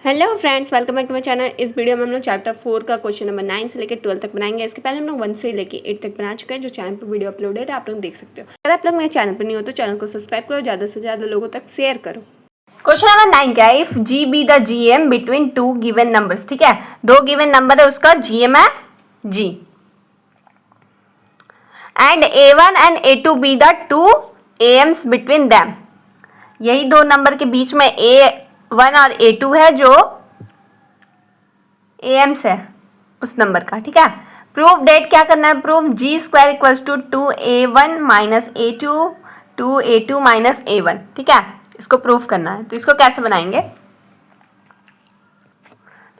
Hello friends, welcome back to my channel. इस video में हम लोग चैप्टर 4 का क्वेश्चन नंबर 9 से लेकर 12 तक बनाएंगे। इसके पहले हम लोग 1 से लेकर 8 तक बना चुके हैं, जो चैनल पर वीडियो अपलोडेड है, आप लोग देख सकते हो। अगर आप लोग मेरे चैनल पर नहीं हो तो चैनल को सब्सक्राइब करो, ज़्यादा से ज़्यादा लोगों तक शेयर करो। क्वेश्चन नंबर 9 क्या है? If G be the G M between two given numbers. ठीक है, दो गिवन नंबर है, उसका जी एम है G, and A1 and A2 be the two AIIMS between them. यही दो नंबर के बीच में A1 और A2 है, जो एम्स है उस नंबर का। ठीक है, प्रूफ डेट क्या करना है? प्रूफ जी square equals to 2A1 minus A2 2A2 minus A1। ठीक है, इसको प्रूफ करना है। तो इसको कैसे बनाएंगे?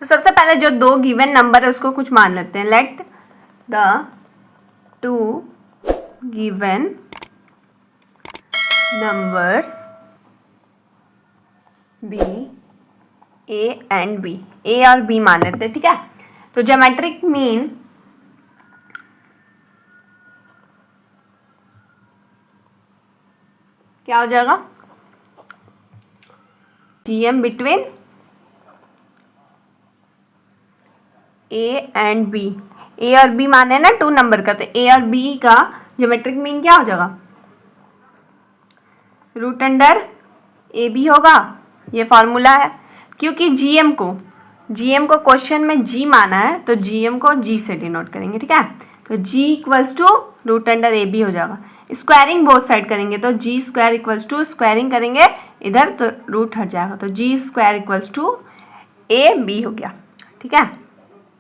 तो सबसे पहले जो दो गिवन नंबर है उसको कुछ मान लेते हैं। Let the two given numbers be A and B, A और बी मान लेते हैं। ठीक है, तो ज्योमेट्रिक मीन क्या हो जाएगा? GM between A and B. A और बी माने ना टू नंबर का, तो ए और बी का ज्योमेट्रिक मीन क्या हो जाएगा? रूट अंडर ए बी होगा। ये फॉर्मूला है, क्योंकि जीएम को क्वेश्चन में जी माना है, तो जीएम को जी से डिनोट करेंगे। ठीक है, तो G equals to root under A B हो जाएगा। स्क्वायरिंग बोथ साइड करेंगे तो G square equals to, squaring करेंगे इधर तो रूट हट जाएगा, तो G square equals to A B हो गया। ठीक है,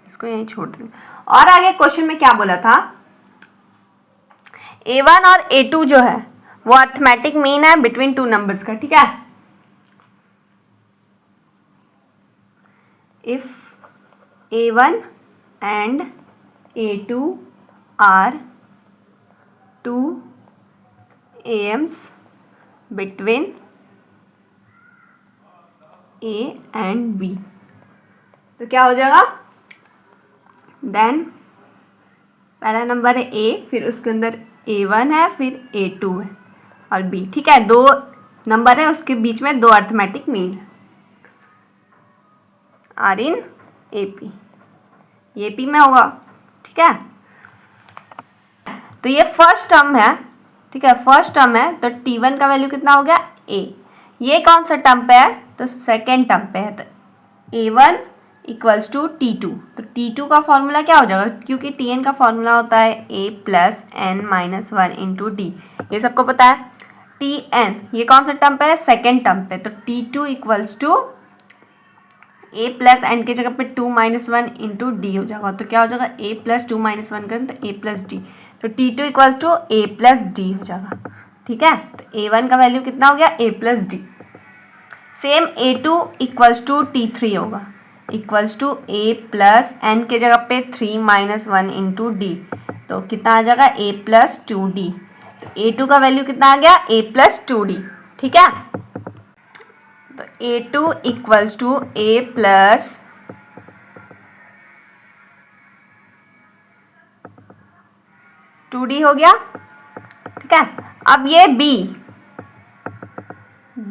इसको यहीं छोड़ देंगे। और आगे क्वेश्चन में क्या बोला था? A1 और A2 जो है वो अर्थमेटिक मीन है बिटवीन टू नंबर्स का। ठीक है, if A1 and A2 are two AIIMS between A and B, तो क्या हो जाएगा? देन पहला नंबर है A, फिर उसके अंदर A1 है, फिर A2 है और B। ठीक है, दो नंबर है, उसके बीच में दो अर्थमेटिक मीन है, आर इन AP, ये P में होगा। ठीक है, तो ये फर्स्ट टर्म है। ठीक है, फर्स्ट टर्म है, तो T1 का वैल्यू कितना हो गया? A। ये कौन सा टर्म पे है? तो सेकेंड टर्म पे है, तो A1 इक्वल्स टू T2। तो T2 का फॉर्मूला क्या हो जाएगा? क्योंकि Tn का फॉर्मूला होता है A plus n minus 1 into d, ये सबको पता है। Tn ये कौन सा टर्म पे है? सेकेंड टर्म पे, तो T2 equals to A plus n की जगह पे 2 माइनस 1 इंटू डी हो जाएगा। तो क्या हो जाएगा? A प्लस 2 माइनस 1 करें तो A प्लस डी, तो T2 equals to A plus d हो जाएगा। ठीक है, तो A1 का वैल्यू कितना हो गया? A plus d. Same A2 equals to T3 होगा, equals to A plus n के जगह पे 3 माइनस 1 इंटू डी, तो कितना आ जाएगा? A plus 2D। तो A2 का वैल्यू कितना आ गया? A plus 2D। ठीक है, तो A2 equals to A plus 2D हो गया। ठीक है, अब ये B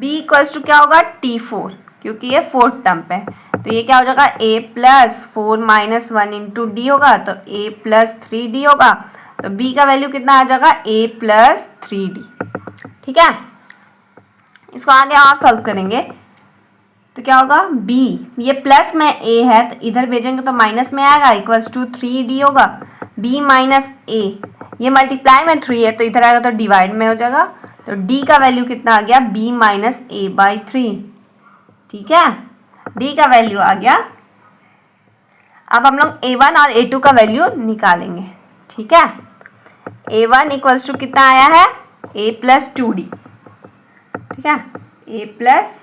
इक्वल्स टू क्या होगा? T4, क्योंकि ये फोर्थ टर्म पे है, तो ये क्या हो जाएगा? A plus 4 minus 1 into D होगा, तो A प्लस 3D होगा। तो B का वैल्यू कितना आ जाएगा? A plus 3D। ठीक है, इसको आगे और सॉल्व करेंगे तो क्या होगा? B, ये प्लस में A है तो इधर भेजेंगे तो माइनस में आएगा, इक्वल्स टू 3D होगा। B माइनस A, ये मल्टीप्लाई में 3 है तो इधर आएगा तो डिवाइड में हो जाएगा, तो D का वैल्यू कितना आ गया? B minus A by 3। ठीक है, D का वैल्यू आ गया। अब हम लोग A1 और A2 का वैल्यू निकालेंगे। ठीक है, A1 इक्वल्स टू कितना आया है? A plus 2D। ठीक है, A प्लस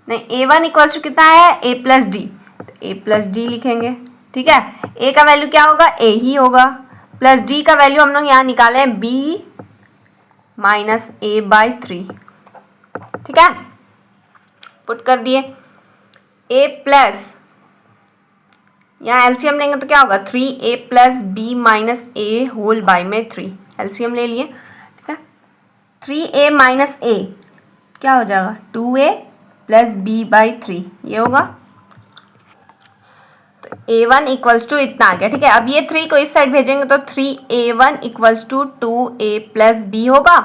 नहीं, A1 इक्वल्स टू कितना आया है? A प्लस डी, तो A प्लस डी लिखेंगे। ठीक है, A का वैल्यू क्या होगा? A ही होगा, प्लस D का वैल्यू हम लोग यहाँ निकाले B माइनस A बाई 3। ठीक है, पुट कर दिए। A प्लस, यहाँ एलसीएम लेंगे तो क्या होगा? 3A plus B minus A whole by में 3, एलसीएम ले लिए। ठीक है, 3A माइनस A क्या हो जाएगा? 2A प्लस B बाई 3, ये होगा। a1 इक्वल्स टू इतना आ गया, ठीक है। अब ये 3 को इस साइड भेजेंगे तो 3a1 equals to 2a plus B होगा।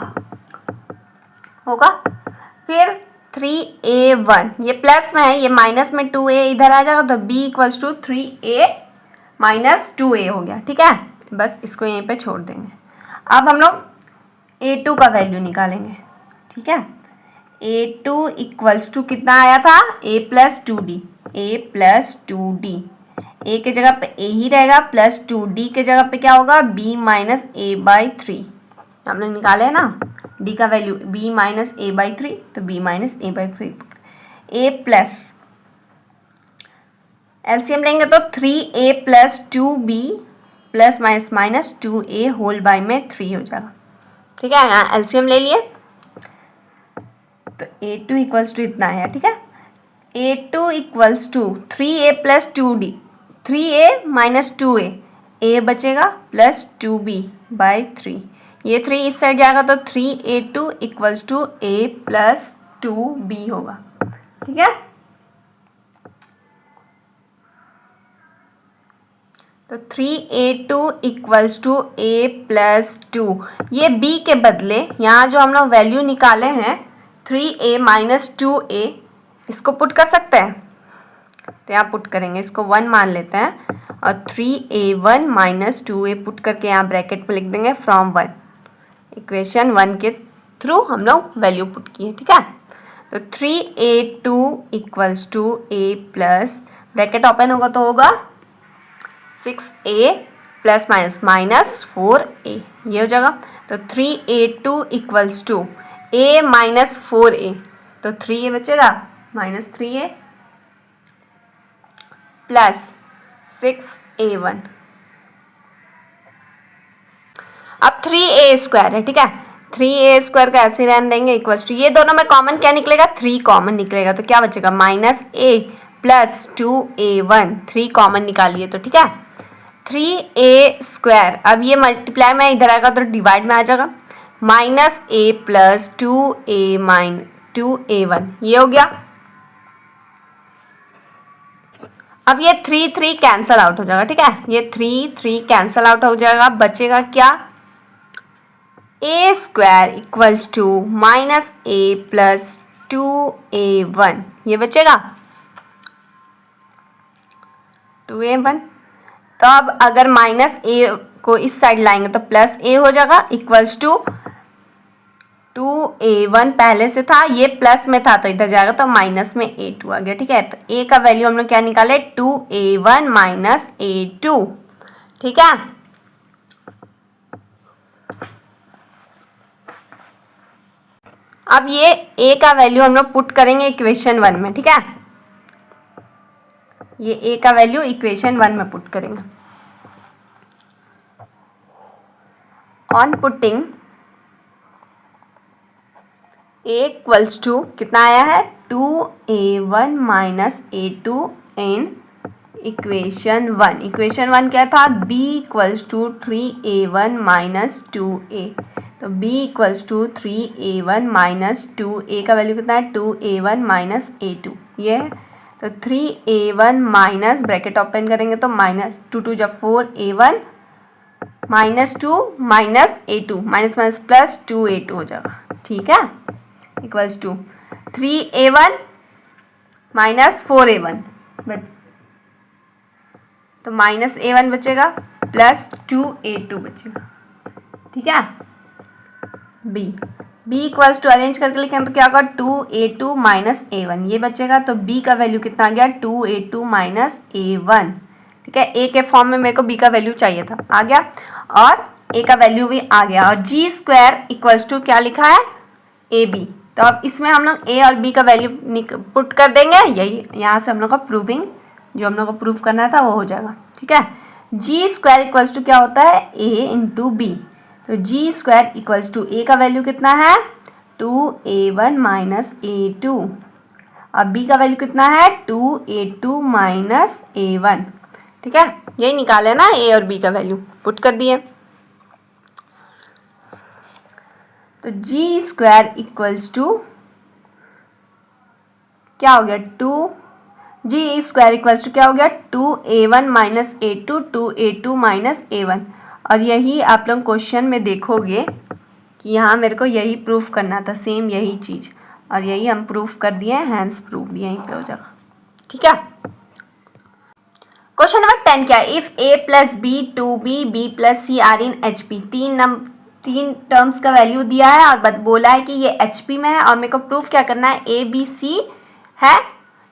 फिर 3a1 ये प्लस में है, ये माइनस में 2a इधर आ जाएगा तो b equals to 3a minus 2a हो गया, ठीक है। बस इसको यहीं पे छोड़ देंगे। अब हम लोग a2 का वैल्यू निकालेंगे, ठीक है। a2 इक्वल्स टू कितना आया था, a plus 2d, a plus 2d, a के जगह पे a ही रहेगा प्लस 2d के जगह पे क्या होगा, b माइनस a बाई 3। हम लोग निकाले है ना d का value b minus a by 3, तो b minus a by 3, a plus LCM लेंगे तो 3a plus 2b plus minus minus 2a whole by में 3 हो जाएगा, ठीक है। यहाँ एलसीएम ले लिए तो a2 इक्वल्स टू इतना है, ठीक है। a2 equals to 3a plus 2d, 3a minus 2a, a बचेगा प्लस 2b बाई 3, ये 3 इस साइड जाएगा तो 3a2 equals to a plus 2b होगा, ठीक है। तो 3a2 equals to a plus 2, ये b के बदले यहाँ जो हम लोग वैल्यू निकाले हैं 3a माइनस 2a, इसको पुट कर सकते हैं, तो यहाँ पुट करेंगे, इसको 1 मान लेते हैं और 3a1 माइनस 2a पुट करके यहाँ ब्रैकेट में लिख देंगे फ्रॉम 1, इक्वेशन 1 के थ्रू हम लोग वैल्यू पुट किए, ठीक है। तो 3a2 equals to a plus bracket open होगा तो होगा 6a plus minus minus 4a, ये हो जाएगा। तो 3a2 equals to a minus 4a, तो 3a बचेगा माइनस 3a प्लस 6a1। अब 3a स्क्वायर है, ठीक है, 3a स्क्वायर का ऐसे रहने देंगे इक्वल्स टू, ये दोनों में कॉमन क्या निकलेगा, 3 कॉमन निकलेगा, तो क्या बचेगा minus a plus 2a1, 3 common निकालिए तो, ठीक है। 3a स्क्वायर, अब ये मल्टीप्लाई में इधर आएगा तो डिवाइड में आ जाएगा, minus a plus 2a mine 2a1, ये हो गया। अब ये 3 कैंसल आउट हो जाएगा, ठीक है, ये 3 कैंसल आउट हो जाएगा, बचेगा क्या, a square equals to minus a plus 2a1, ये बचेगा 2a1। तो अब अगर माइनस ए को इस साइड लाएंगे तो प्लस ए हो जाएगा इक्वल्स टू 2a1 पहले से था, ये प्लस में था तो इधर जाएगा तो माइनस में a2 आ गया, ठीक है। तो a का वैल्यू हम लोग क्या निकाले, 2a1 माइनस a2, ठीक है। अब ये a का वैल्यू हम लोग पुट करेंगे इक्वेशन 1 में, ठीक है, ये a का वैल्यू इक्वेशन 1 में पुट करेंगे। On putting a equals to कितना आया है, 2a1 माइनस a2 इन इक्वेशन 1। इक्वेशन 1 क्या था, b equals to 3a1 minus 2a, तो b equals to 3a1 minus 2a का वैल्यू कितना है, 2a1 माइनस a2, ये है। तो 3a1 माइनस ब्रैकेट ओपन करेंगे तो माइनस 2 जब 4a1 minus 2 minus a2, minus minus plus 2a2 हो जाएगा, ठीक है, equals to 3a1 minus 4a1, तो माइनस a1 बचेगा प्लस 2a2 बचेगा, ठीक है। b इक्वल्स टू अरेंज करके लिखेंगे तो क्या होगा, 2a2 माइनस a1, ये बचेगा, तो b का वैल्यू कितना आ गया, 2a2 माइनस a1, ठीक है। a के फॉर्म में मेरे को b का वैल्यू चाहिए था, आ गया, और a का वैल्यू भी आ गया, और g स्क्वायर इक्वल्स टू क्या लिखा है, ab, तो अब इसमें हम लोग a और b का वैल्यू पुट कर देंगे, यही यहाँ से हम लोग का प्रूविंग जो हम लोग को प्रूव करना था वो हो जाएगा, ठीक है। जी स्क्वायर इक्वल्स टू क्या होता है, a इंटू बी, तो G square equals to a का वैल्यू कितना है, 2a1 माइनस a2, अब b का वैल्यू कितना है, 2a2 माइनस a1, ठीक है, यही निकाले ना, a और b का वैल्यू पुट कर दिए। तो जी स्क्वायर इक्वल्स टू क्या हो गया, 2, जी स्क्वायर इक्वल्स टू क्या हो गया 2a1 minus a2 2a2 minus a1। और यही आप लोग क्वेश्चन में देखोगे कि यहाँ मेरे को यही प्रूफ करना था, सेम यही चीज़, और यही हम प्रूफ कर दिए, हैंस प्रूफ यहीं पे हो जाएगा। ठीक है। क्वेश्चन नंबर 10 क्या है, if a plus B 2b b plus c are in HP। तीन टर्म्स का वैल्यू दिया है और बोला है कि ये HP में है और मेरे को प्रूफ क्या करना है, ए बी सी है,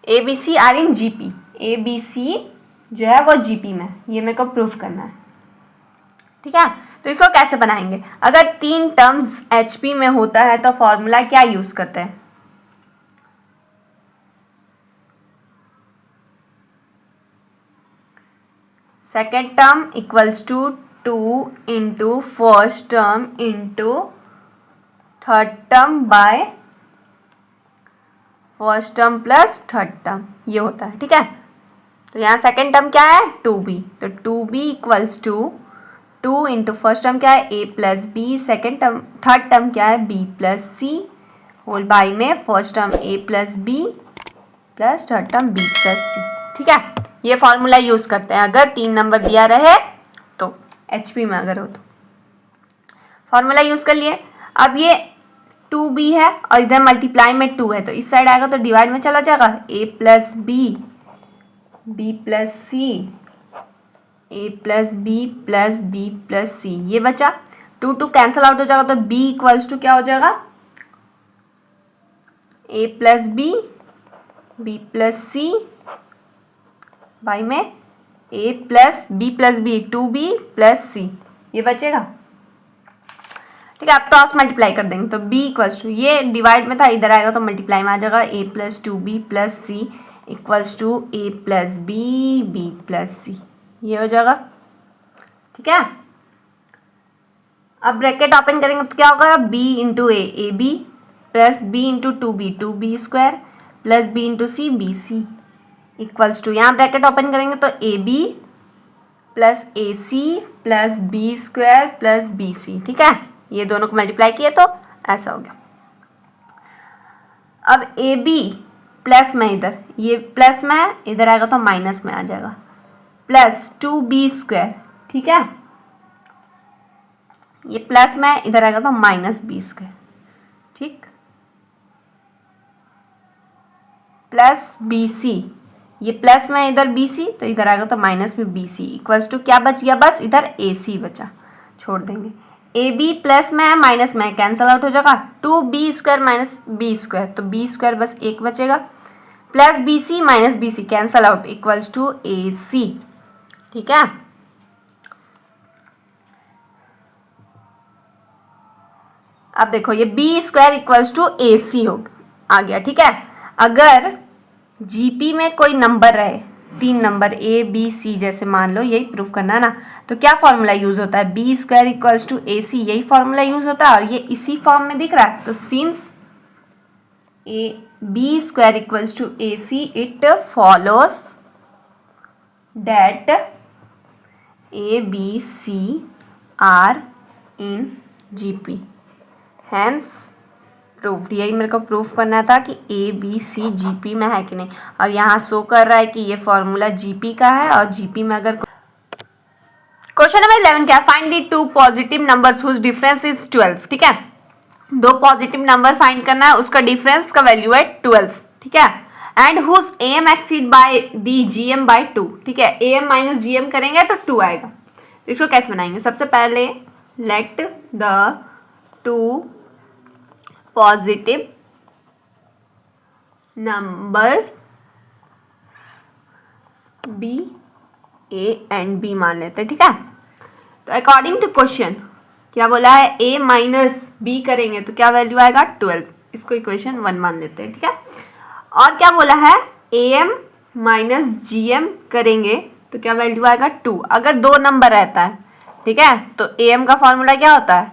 a b c are in GP, a b c जो है वो GP में, ये मेरे को प्रूफ करना है। ठीक है, तो इसको कैसे बनाएंगे, अगर तीन टर्म्स HP में होता है तो फॉर्मूला क्या यूज करते हैं, second term equals to 2 into first term into third term by first term plus third term, ये होता है। ठीक है, तो यहाँ सेकेंड टर्म क्या है 2b, तो 2b equals to 2 into first term क्या है a plus B, second term third term क्या है b plus C whole by में first term a plus B plus third term b plus C. ठीक है, ये फॉर्मूला यूज करते हैं अगर तीन नंबर दिया रहे तो, HP में अगर हो तो फॉर्मूला यूज कर लिए। अब ये 2b है और इधर मल्टीप्लाई में 2 है, तो इस साइड आएगा तो डिवाइड में चला जाएगा, a plus B b plus C, a plus B plus b plus C, ये बचा 2 कैंसिल आउट हो जाएगा, तो b इक्वल्स टू क्या हो जाएगा a plus B plus C by में a plus B 2b plus C, ये बचेगा। ठीक है, अब क्रॉस मल्टीप्लाई कर देंगे तो b इक्वल्स टू, ये डिवाइड में था इधर आएगा तो मल्टीप्लाई में आ जाएगा, a plus 2b plus C equals to a plus B plus C, ये हो जाएगा। ठीक है, अब ब्रैकेट ओपन करेंगे तो क्या होगा b into a b plus b into 2b square plus b into c b c equals to, यहाँ ब्रैकेट ओपन करेंगे तो a b plus a c plus B square plus B c. ठीक है, ये दोनों को मल्टीप्लाई किए तो ऐसा हो गया। अब ए बी प्लस में इधर, ये प्लस में है इधर आएगा तो माइनस में आ जाएगा, प्लस 2b स्क्वायर। ठीक है, ये प्लस में इधर आएगा तो माइनस b स्क्वायर। ठीक, प्लस बी सी, ये प्लस में इधर बी सी तो इधर आएगा तो माइनस में बी सी इक्वल्स टू क्या बच गया, बस इधर ए सी बचा, छोड़ देंगे। ए बी प्लस में है माइनस में कैंसल आउट हो जाएगा, 2b square minus B square, तो b स्क्वायर बस एक बचेगा, plus B C minus B C cancel out equals to A C. ठीक है, अब देखो ये b square equals to A C हो आ गया। ठीक है, अगर GP में कोई नंबर रहे, तीन नंबर a b c जैसे मान लो, यही प्रूफ करना है ना, तो क्या फॉर्मूला यूज होता है, b स्क्वायर इक्वल्स टू ए सी, यही फॉर्मूला यूज होता है और ये इसी फॉर्म में दिख रहा है, तो since b square equals to A c it follows that a b c are in GP, hence proof. यही मेरे को प्रूफ करना था कि ए बी सी GP में है कि नहीं, और यहाँ शो कर रहा है कि ये फॉर्मूला GP का है और GP में अगर क्वेश्चन नंबर 11 क्या, find the two positive numbers whose difference is 12। ठीक है, दो पॉजिटिव नंबर फाइंड करना है, उसका डिफरेंस का वैल्यू है 12। ठीक है, and whose AM exceed by the GM by 2। ठीक है, AM माइनस GM करेंगे तो 2 आएगा। इसको कैसे बनाएंगे, सबसे पहले let the two positive number be A and b मान लेते हैं। ठीक है, तो अकॉर्डिंग टू क्वेश्चन क्या बोला है, a माइनस बी करेंगे तो क्या वैल्यू आएगा 12, इसको इक्वेशन 1 मान लेते हैं। ठीक है, और क्या बोला है AM माइनस GM करेंगे तो क्या वैल्यू आएगा 2, अगर दो नंबर रहता है। ठीक है, तो AM का फॉर्मूला क्या होता है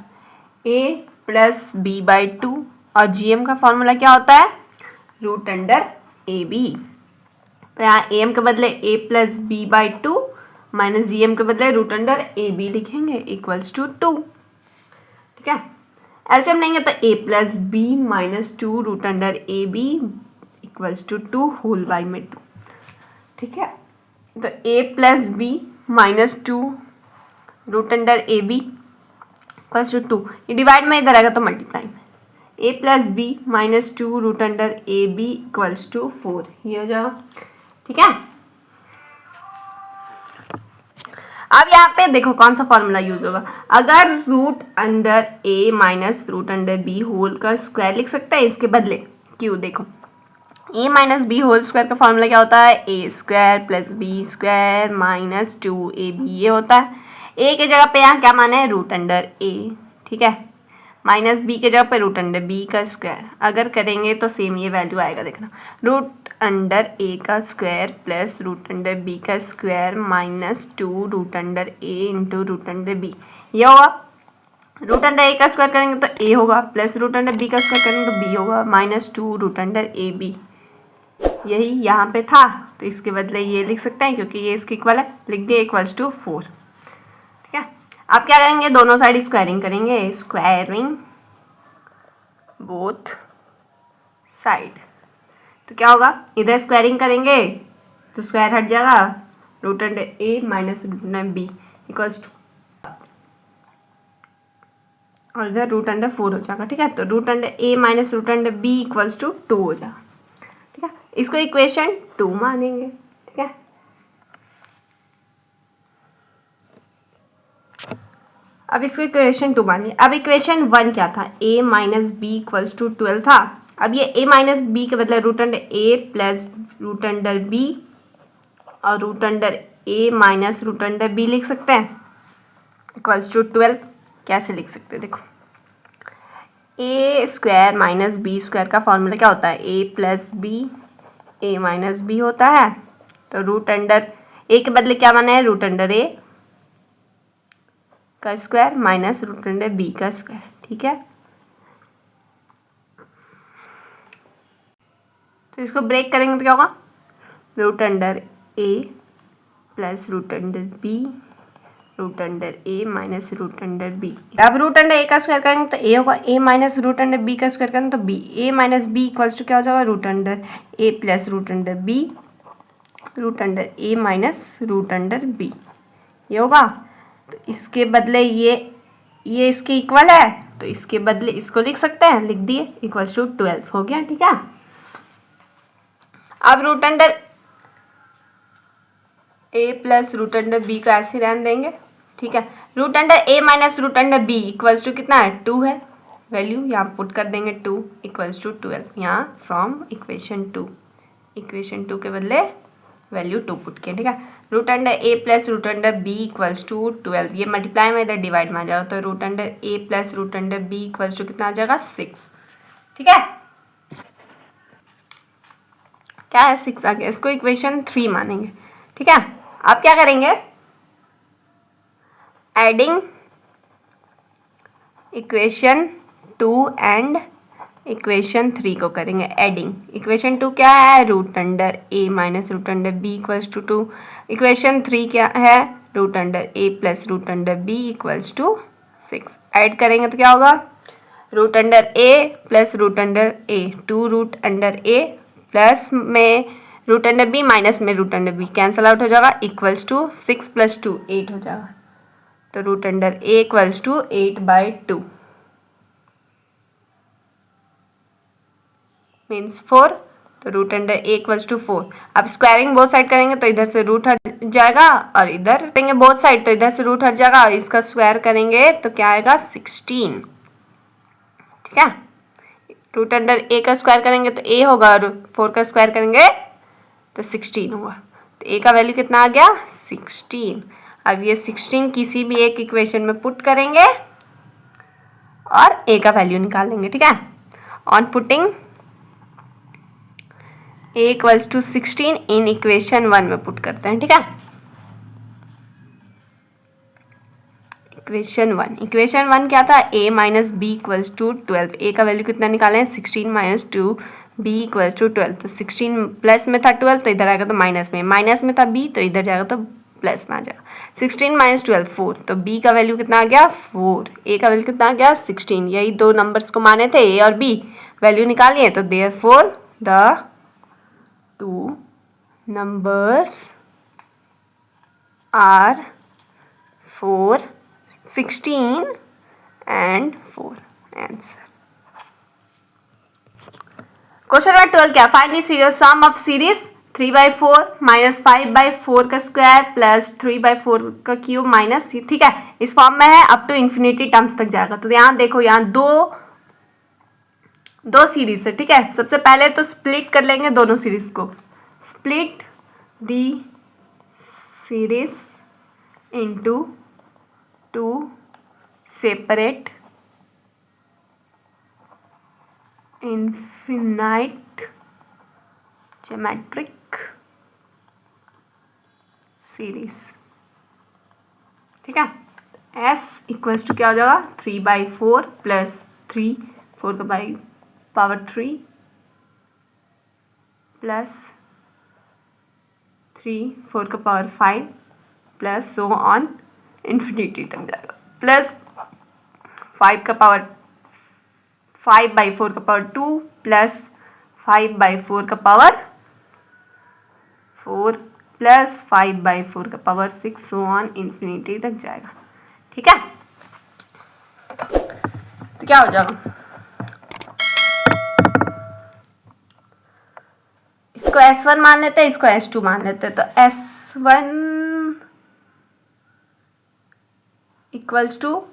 a प्लस बी बाई 2 और GM का फॉर्मूला क्या होता है रूट अंडर ए बी, तो यहाँ AM के बदले a plus b by 2 minus GM के बदले रूट अंडर ए बी लिखेंगे इक्वल्स टू 2। ठीक है, एलसीएम लेंगे तो a plus b minus 2 root under A b equals to 2 whole by में 2। ठीक है। तो a plus b minus 2 root under A b equals to 2, ये डिवाइड में इधर आएगा तो मल्टीप्लाई में, a plus b minus 2 root under A b equals to 4, ये हो जाएगा। ठीक है, अब यहाँ पे देखो कौन सा फॉर्मूला यूज होगा। अगर root under a minus root under B whole का स्क्वायर लिख सकते हैं इसके बदले, क्यों? देखो a minus B whole square का फॉर्मूला क्या होता है? A square plus B square minus 2ab, ये होता है। a के जगह पे यहाँ क्या माना है? रूट अंडर a, ठीक है, माइनस बी के जगह पे रूट अंडर बी का स्क्वायर। अगर करेंगे तो सेम ये वैल्यू आएगा, देखना, रूट अंडर ए का square plus root under B का square minus 2 root under a into root under B, ये होगा। रूट अंडर ए का स्क्वायर करेंगे तो ए होगा, प्लस रूट अंडर बी का स्क्वायर करेंगे तो बी होगा, माइनस 2 रूट अंडर ए बी, यही यहाँ पे था। तो इसके बदले ये लिख सकते हैं क्योंकि ये इसके इक्वल है, लिख दिए इक्वल्स टू 4। ठीक है, आप क्या करेंगे? दोनों साइड स्क्वायरिंग करेंगे, स्क्वायरिंग बोथ साइड। तो क्या होगा? इधर स्क्वायरिंग करेंगे तो स्क्वायर हट जाएगा, root under A minus root under b equals to, और इधर रूट अंडर 4 हो जाएगा। ठीक है, तो root under A minus root under b equals to 2 हो जाएगा। ठीक है, इसको इक्वेशन 2 मानेंगे। ठीक है, अब इसको इक्वेशन 2 मानिए। अब इक्वेशन 1 क्या था? a minus B equals to 12 था। अब ये a माइनस बी के बदले root under a plus root under B और root under a minus root under B लिख सकते हैं इक्वल्स टू 12। कैसे लिख सकते हैं? देखो, a square minus B square का फॉर्मूला क्या होता है? a plus b a minus b होता है। तो रूट अंडर a के बदले क्या माना है? रूट अंडर a का square minus root under B का स्क्वायर। ठीक है, तो इसको ब्रेक करेंगे तो क्या होगा? रूट अंडर ए plus root under B root under ए माइनस रूट अंडर बी। अब रूट अंडर ए का स्क्वायर करेंगे तो ए होगा, A minus root under B का स्क्वायर करेंगे तो B, A minus B equals to क्या हो जाएगा? रूट अंडर ए plus root under B root under ए माइनस रूट अंडर बी, ये होगा। तो इसके बदले ये इसके इक्वल है, तो इसके बदले इसको लिख सकते हैं, लिख दिए इक्वल्स टू 12 हो गया। ठीक है, अब रूट अंडर ए प्लस रूट अंडर बी को ऐसे रहने देंगे। ठीक है, root under A minus root under b equals to कितना है? 2 है, वैल्यू यहाँ पुट कर देंगे 2 इक्वल्स टू 12, यहाँ फ्रॉम इक्वेशन 2, इक्वेशन 2 के बदले वैल्यू 2 पुट किया। ठीक है, root under A plus root under b equals to 12, ये मल्टीप्लाई में इधर डिवाइड में आ जाएगा, तो root under A plus root under b equals to कितना आ जाएगा? 6। ठीक है, क्या है? 6 आ गया, इसको इक्वेशन 3 मानेंगे। ठीक है, आप क्या करेंगे? एडिंग इक्वेशन 2 एंड इक्वेशन 3 को करेंगे एडिंग। इक्वेशन 2 क्या है? Root under A minus root under b equals to 2। Equation 3 क्या है? Root under A plus root under b equals to 6। Add करेंगे तो क्या होगा? Root under A plus root under a, 2 root under A plus में root under b minus में root under b cancel out हो जाएगा, इक्वल्स टू 6 प्लस 2 8 हो जाएगा। तो root under a equals to 8/2 means 4। तो root under a equals to 4। अब squaring both side करेंगे तो इधर से रूट हट जाएगा और इधर करेंगे बोथ साइड तो इधर से रूट हट जाएगा और इसका स्क्वायर करेंगे तो क्या आएगा? 16। ठीक है, रूट अंडर ए का स्क्वायर करेंगे तो ए होगा और 4 का स्क्वायर करेंगे तो 16 होगा। तो ए का वैल्यू कितना आ गया? 16। अब ये 16 किसी भी एक इक्वेशन में पुट करेंगे और ए का वैल्यू निकाल लेंगे। ठीक है, on putting a equals to 16 in equation 1 में पुट करते हैं। ठीक है, इक्वेशन 1 क्या था? a minus B equals to 12। a का वैल्यू कितना निकालें? 16 माइनस 2 b इक्वल्स टू 12। तो 16 प्लस में था 12 तो इधर आएगा तो माइनस में था b तो इधर जाएगा तो प्लस में आ जाएगा। 16 माइनस 12 4। तो b का वैल्यू कितना आ गया? 4। a का वैल्यू कितना आ गया? 16। यही दो नंबर्स को माने थे a और b, वैल्यू निकालिए तो therefore the two numbers are 4, 16 and 4. Answer. Question number 12 क्या, find the series sum of series 3/4 minus 5/4 का स्क्वायर प्लस 3/4 का क्यूब माइनस, ठीक है, इस फॉर्म में है, अप टू इन्फिनिटी टर्म्स तक जाएगा। तो यहाँ देखो, यहाँ दो सीरीज है, ठीक है। सबसे पहले तो स्प्लिट कर लेंगे दोनों सीरीज को, split the series into 2 separate infinite geometric series, ठीक है। S इक्वल्स टू क्या हो जाएगा, 3/4 प्लस 3 4 का पावर 3 प्लस 3 4 का power 5 plus so on infinity तक जाएगा, प्लस 5 का पावर 5/4 का पावर 2 प्लस 5/4 का पावर 4 प्लस 5/4 का पावर 6 सो ऑन इन्फिनिटी तक जाएगा, ठीक है। तो क्या हो जाएगा, इसको S1 मान लेते हैं, इसको S2 मान लेते हैं। तो S1 इक्वल्स टू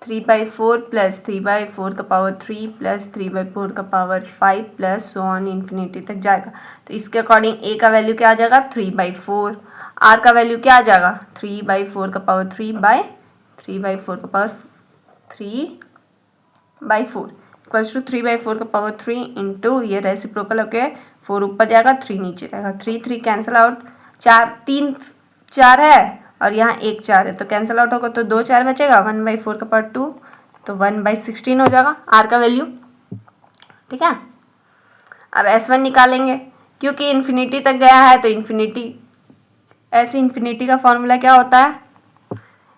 3/4 प्लस 3/4 का पावर 3 प्लस 3/4 का power 5 plus so on infinity तक जाएगा। तो इसके अकॉर्डिंग A का वैल्यू क्या आ जाएगा, 3/4, R का वैल्यू क्या आ जाएगा, 3/4 का पावर 3/4 का पावर 3/4 इक्वल्स टू 3/4 का पावर 3 इंटू ये रेसिप्रोकल होके 4 ऊपर जाएगा 3 नीचे जाएगा, 3 कैंसिल आउट, 3 4 है और यहाँ 1 4 है, तो कैंसिल आउट होगा तो 2 4 बचेगा, 1/4 का पावर 2 तो 1/16 हो जाएगा R का वैल्यू, ठीक है। अब S1 निकालेंगे, क्योंकि इन्फिनिटी तक गया है तो इन्फिनिटी का फॉर्मूला क्या होता है,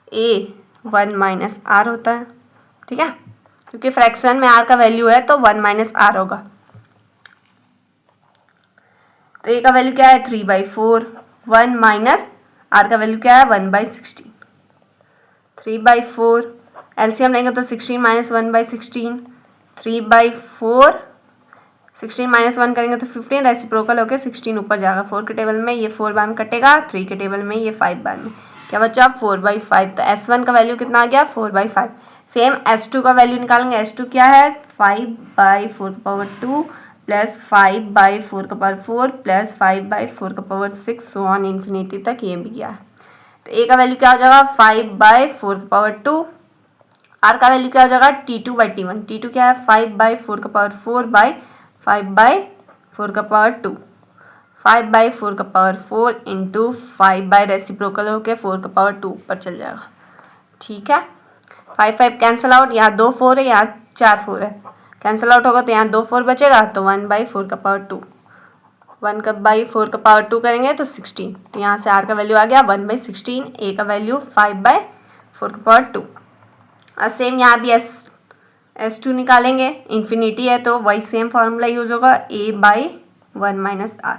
A1 माइनस R होता है, ठीक है, क्योंकि फ्रैक्शन में R का वैल्यू है तो 1 माइनस R होगा। तो A का वैल्यू क्या है, 3/4, 1 माइनस R का वैल्यू क्या है, 1/16, 3/4 एलसीएम लेंगे तो 16 माइनस 1/16, 3/4 16 माइनस 1 करेंगे तो 15, रेसिप्रोकल होके 16 ऊपर जाएगा, 4 के टेबल में ये 4 बार में कटेगा, 3 के टेबल में ये 5 बार में, क्या बचा 4/5। तो S1 का वैल्यू कितना आ गया, 4/5। सेम S2 का वैल्यू निकालेंगे, S2 क्या है, 5/4 का पावर 2 प्लस 5/4 का पावर 4 प्लस 5/4 का पावर 6 सो ऑन इन्फिनिटी तक ये भी गया है। तो A का वैल्यू क्या हो जाएगा, 5/4 का पावर 2, R का वैल्यू क्या हो जाएगा, T2/T1, T2 क्या है, 5/4 का पावर 4/5/4 का पावर 2, 5/4 का पावर 4 इंटू 5 रेसिप्रोकल होके 4 का पावर 2 ऊपर चल जाएगा, ठीक है। 5 कैंसिल आउट, यहाँ 2 4 है, यहाँ 4 4 है, कैंसिल आउट होगा तो यहाँ 2 4 बचेगा, तो 1/4 का पावर 2, 1/4 का पावर 2 करेंगे तो 16, तो यहाँ से R का वैल्यू आ गया 1/16, A का वैल्यू 5/4 का पावर 2। और सेम यहाँ भी S2 निकालेंगे, इन्फिनिटी है तो वही सेम फॉर्मूला यूज होगा, A/1 माइनस R,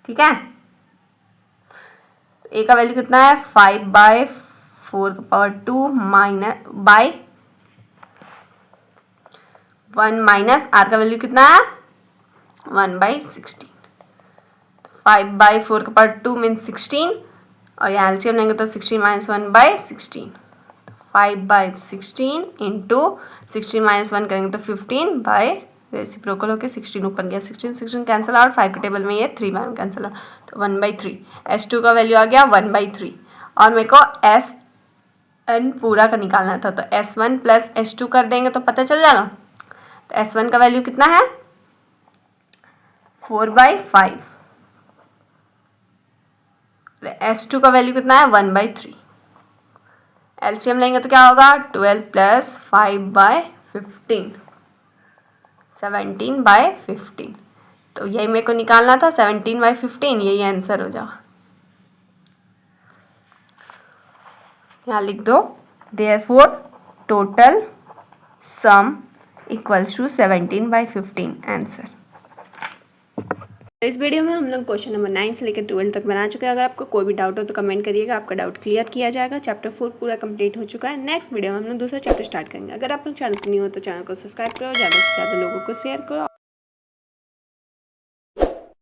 ठीक है। A का वैल्यू कितना है, 5/4 का पावर 2 माइनस 1 माइनस R का वैल्यू कितना है, 1/16, 5/4 का पावर 2 मीन्स 16 और यहाँ एलसीएम लेंगे तो 16 माइनस 1/16, 5/16 इंटू 16 माइनस 1 करेंगे तो 15 बाय रेसिप्रोकल होके 16 ऊपर गया, 16 कैंसिल आउट, 5 के टेबल में ये 3 बार में कैंसिल आउट, तो 1/3। S2 का वैल्यू आ गया 1/3 और मेरे को SN पूरा का निकालना था, तो S1 प्लस S2 कर देंगे तो पता चल जाएगा। तो S1 का वैल्यू कितना है, 4/5, S2 का वैल्यू कितना है, 1/3, एलसीएम लेंगे तो क्या होगा, 12 प्लस 5/15, 17/15, तो यही मेरे को निकालना था, 17/15, यही आंसर हो जाएगा। यहाँ लिख दो, therefore total sum equals to 17/15 answer. तो इस वीडियो में हम लोग क्वेश्चन नंबर 9 से लेकर 12 तक बना चुके हैं। अगर आपको कोई भी डाउट हो तो कमेंट करिएगा, आपका डाउट क्लियर किया जाएगा। चैप्टर 4 पूरा कंप्लीट हो चुका है। नेक्स्ट वीडियो में हम लोग दूसरा चैप्टर स्टार्ट करेंगे। अगर आप लोग चैनल पर नहीं हो तो चैनल को सब्सक्राइब करो, ज़्यादा से ज़्यादा लोगों को शेयर करो।